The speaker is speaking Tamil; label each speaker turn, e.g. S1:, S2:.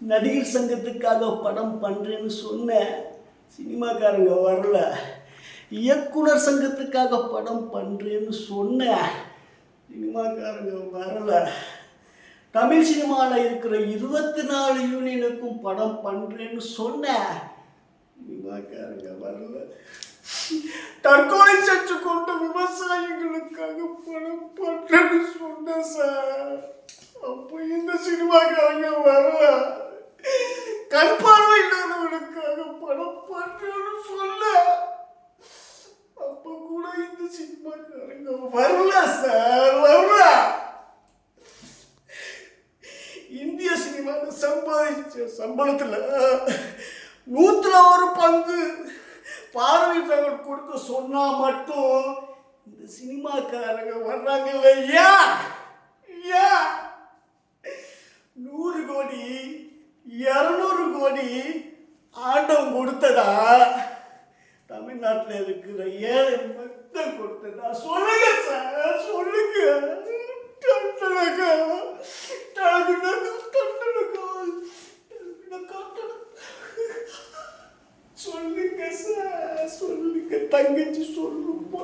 S1: நடிகர் சங்கத்துக்காக படம் பண்ணுறேன்னு சொன்னேன், சினிமாக்காரங்க வரல. இயக்குனர் சங்கத்துக்காக படம் பண்ணுறேன்னு சொன்னேன், சினிமாக்காரங்க வரல. தமிழ் சினிமாவில் இருக்கிற 24 யூனியனுக்கும் படம் பண்ணுறேன்னு சொன்னேன், சினிமாக்காரங்க வரல. தற்கொலை செஞ்சு கொண்ட விவசாயிகளுக்காக படம் பண்ணுறேன்னு சொன்னேன் சார், அப்போ இந்த சினிமாக்காரங்க வரல. கண் பார்வை இல்லாதவனுக்காக படம் பண்ணுறேன்னு சொல்ல, அப்போ கூட இந்த சினிமாக்காரங்க வரல சார், வரல. இந்திய சினிமாவில் சம்பாதிச்ச சம்பளத்தில் 100 பங்கு பார்வையாளர் கொடுக்க சொன்னா மட்டும் இந்த சினிமாக்காரங்க வர்றாங்க இல்லையா? 100 கோடி 200 கோடி ஆண்டவன் கொடுத்ததா, தமிழ்நாட்டில் இருக்கிற ஏழை மக்கள் கொடுத்ததா? சொல்லுங்க சார், சொல்லுங்க. சொல்லுங்க சார், சொல்லுங்க. தங்கச்சி சொல்லுங்க.